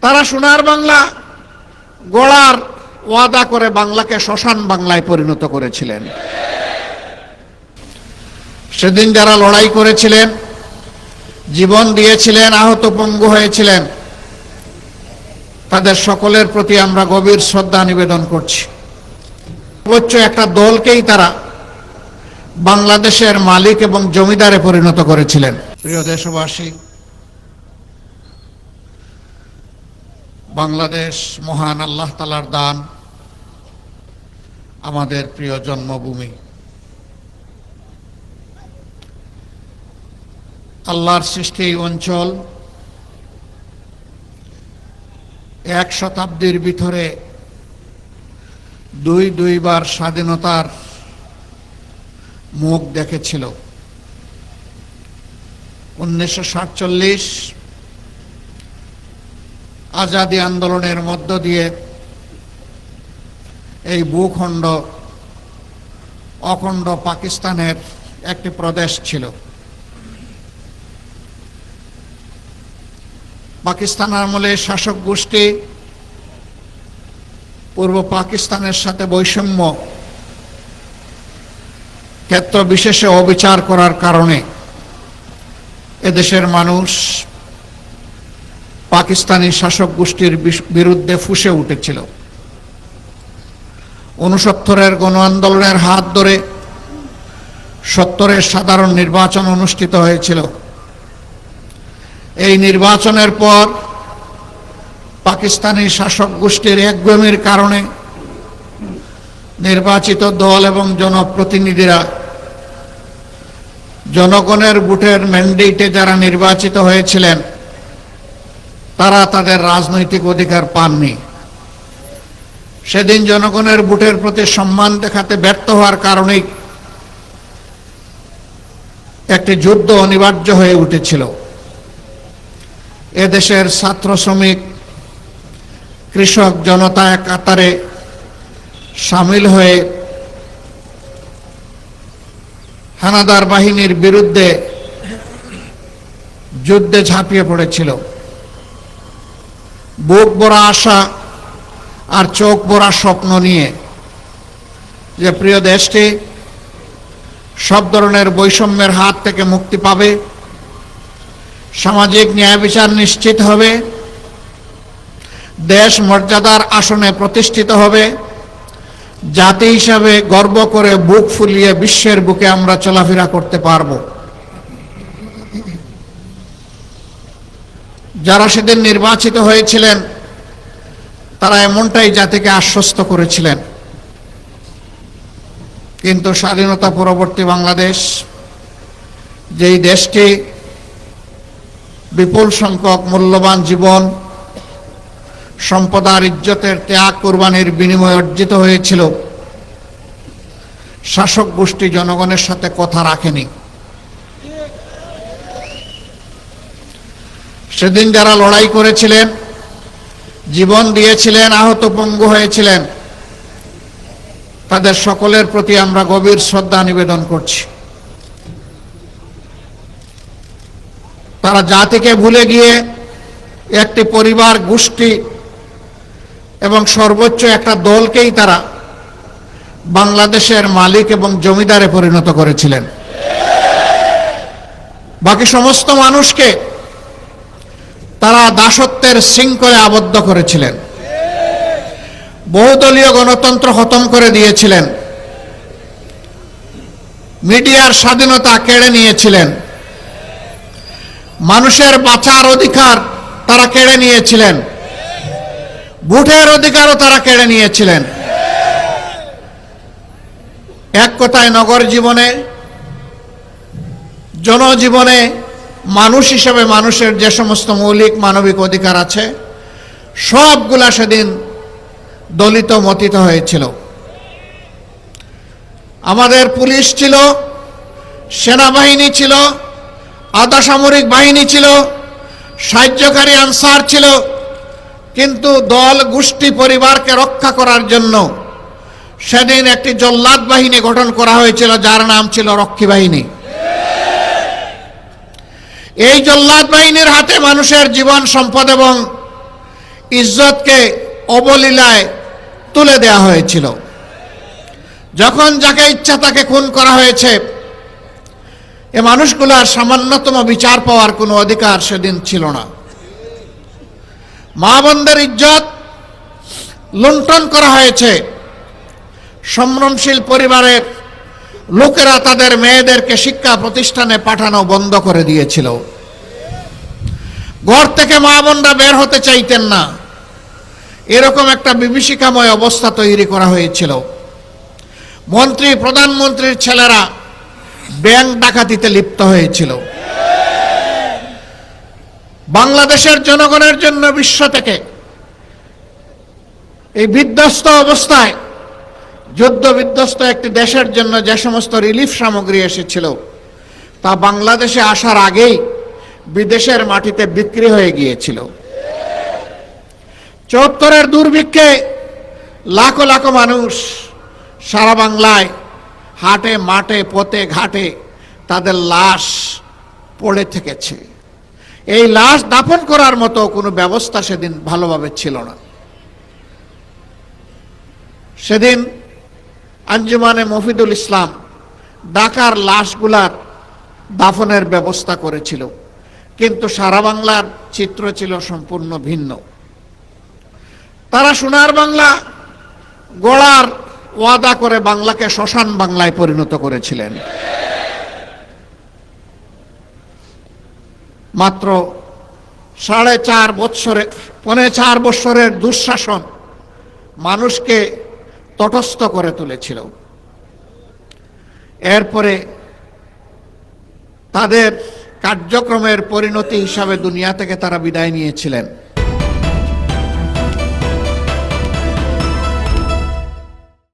তারা সোনার বাংলা গড়ার ওয়াদা করে বাংলাকে শ্মশান বাংলায় পরিণত করেছিলেন। সেদিন যারা লড়াই করেছিলেন, জীবন দিয়েছিলেন, আহত পঙ্গু হয়েছিলেন, তাদের সকলের প্রতি আমরা গভীর শ্রদ্ধা নিবেদন করছি। সর্বোচ্চ একটা দলকেই তারা বাংলাদেশের মালিক এবং জমিদারে পরিণত করেছিলেন। প্রিয় দেশবাসী, বাংলাদেশ মহান আল্লাহ তাআলার দান, আমাদের প্রিয় জন্মভূমি। আল্লাহর সৃষ্টি এই অঞ্চল 1 শতাব্দীর ভিতরে দুইবার স্বাধীনতার মুখ দেখেছিল। 1947 আজাদী আন্দোলনের মধ্য দিয়ে এই ভূখণ্ড অখণ্ড পাকিস্তানের একটি প্রদেশ ছিল। পাকিস্তান আমলে শাসক গোষ্ঠী পূর্ব পাকিস্তানের সাথে বৈষম্য ক্ষেত্র বিশেষে অবিচার করার কারণে এদেশের মানুষ পাকিস্তানি শাসক গোষ্ঠীর বিরুদ্ধে ফুঁসে উঠেছিল। 69-এর গণ আন্দোলনের হাত ধরে 70-এর সাধারণ নির্বাচন অনুষ্ঠিত হয়েছিল। এই নির্বাচনের পর পাকিস্তানি শাসক গোষ্ঠীর একগুঁয়েমির কারণে নির্বাচিত দল এবং জনপ্রতিনিধিরা জনগণের ভোটের ম্যান্ডেটে যারা নির্বাচিত হয়েছিলেন তারা তাদের রাজনৈতিক অধিকার পাননি। সেদিন জনগণের ভোটের প্রতি সম্মান দেখাতে ব্যর্থ হওয়ার কারণেই একটি যুদ্ধ অনিবার্য হয়ে উঠেছিল। এদেশের ছাত্র, শ্রমিক, কৃষক জনতা এক কাতারে সামিল হয়ে হানাদার বাহিনীর বিরুদ্ধে যুদ্ধে ঝাঁপিয়ে পড়েছিল। বুক ভরা আশা আর চোখ ভরা স্বপ্ন নিয়ে যে প্রিয় দেশটি সব ধরনের বৈষম্যের হাত থেকে মুক্তি পাবে, সামাজিক ন্যায় বিচার নিশ্চিত হবে, দেশ মর্যাদার আসনে প্রতিষ্ঠিত হবে, জাতি হিসাবে গর্ব করে বুক ফুলিয়ে বিশ্বের বুকে আমরা চলাফেরা করতে পারব। যারা সেদিন নির্বাচিত হয়েছিলেন তারা এমনটাই জাতিকে আশ্বস্ত করেছিলেন। কিন্তু স্বাধীনতা পরবর্তী বাংলাদেশ, যেই দেশটি বিপুল সংখ্যক মূল্যবান জীবন, সম্পদ আর ইজ্জতের ত্যাগ কুরবানির বিনিময়ে অর্জিত হয়েছিল, শাসক গোষ্ঠী জনগণের সাথে কথা রাখেনি। সেদিন যারা লড়াই করেছিলেন, জীবন দিয়েছিলেন, আহত পঙ্গু হয়েছিলেন, তাদের সকলের প্রতি আমরা গভীর শ্রদ্ধা নিবেদন করছি। তারা জাতিকে ভুলে গিয়ে একটি পরিবার, গোষ্ঠী এবং সর্বোচ্চ একটা দলকেই তারা বাংলাদেশের মালিক এবং জমিদারে পরিণত করেছিলেন। বাকি সমস্ত মানুষকে তারা দাসত্বের শৃঙ্খলে আবদ্ধ করেছিলেন, বহুদলীয় গণতন্ত্র খতম করে দিয়েছিলেন, মিডিয়ার স্বাধীনতা কেড়ে নিয়েছিলেন, মানুষের বাঁচার অধিকার তারা কেড়ে নিয়েছিলেন, ভোটের অধিকারও তারা কেড়ে নিয়েছিলেন। এক কথায় নগর জীবনে, জনজীবনে মানুষ হিসেবে মানুষের যে সমস্ত মৌলিক মানবিক অধিকার আছে সবগুলা সেদিন দলিত মতিত হয়েছিল। আমাদের পুলিশ ছিল, সেনাবাহিনী ছিল, আধা সামরিক বাহিনী ছিল, সাহায্যকারী আনসার ছিল, কিন্তু দল, গোষ্ঠী, পরিবারকে রক্ষা করার জন্য সেদিন একটি জল্লাদ বাহিনী গঠন করা হয়েছিল যার নাম ছিল রক্ষী বাহিনী। এই জল্লাদ বাহিনীর হাতে মানুষের জীবন, সম্পদ এবং ইজ্জতকে অবলীলায় তুলে দেয়া হয়েছিল। যখন যাকে ইচ্ছা তাকে খুন করা হয়েছে, এ মানুষগুলার সামান্যতম বিচার পাওয়ার কোনো অধিকার সেদিন ছিল না। মা বোনদের ইজ্জত লুণ্ঠন করা হয়েছে। সম্ভ্রমশীল পরিবারের লোকেরা তাদের মেয়েদেরকে শিক্ষা প্রতিষ্ঠানে পাঠানো বন্ধ করে দিয়েছিল। ঘর থেকে মা বোনরা বের হতে চাইতেন না, এরকম একটা বিভীষিকাময় অবস্থা তৈরি করা হয়েছিল। মন্ত্রী প্রধানমন্ত্রীর ছেলেরা ব্যাংক ডাকাতিতে লিপ্ত হয়েছিল। বাংলাদেশের জনগণের জন্য বিশ্ব থেকে এই বিধ্বস্ত অবস্থায়, যুদ্ধ বিধ্বস্ত একটি দেশের জন্য যে সমস্ত রিলিফ সামগ্রী এসেছিল তা বাংলাদেশে আসার আগেই বিদেশের মাটিতে বিক্রি হয়ে গিয়েছিল। ৭৪-এর দুর্ভিক্ষে লাখো লাখো মানুষ সারা বাংলায় হাটে মাঠে পথে ঘাটে তাদের লাশ পড়ে থেকেছে। এই লাশ দাফন করার মতো কোনো ব্যবস্থা সেদিন ভালোভাবে ছিল না। সেদিন আঞ্জুমানে মফিদুল ইসলাম ঢাকার লাশগুলার দাফনের ব্যবস্থা করেছিল, কিন্তু সারা বাংলার চিত্র ছিল সম্পূর্ণ ভিন্ন। তারা সোনার বাংলা গড়ার ওয়াদা করে বাংলাকে শ্মশান বাংলায় পরিণত করেছিলেন। মাত্র 4.5 বছরের দুঃশাসন মানুষকে তটস্থ করে তুলেছিল। এরপরে তাদের কার্যক্রমের পরিণতি হিসাবে দুনিয়া থেকে তারা বিদায় নিয়েছিলেন।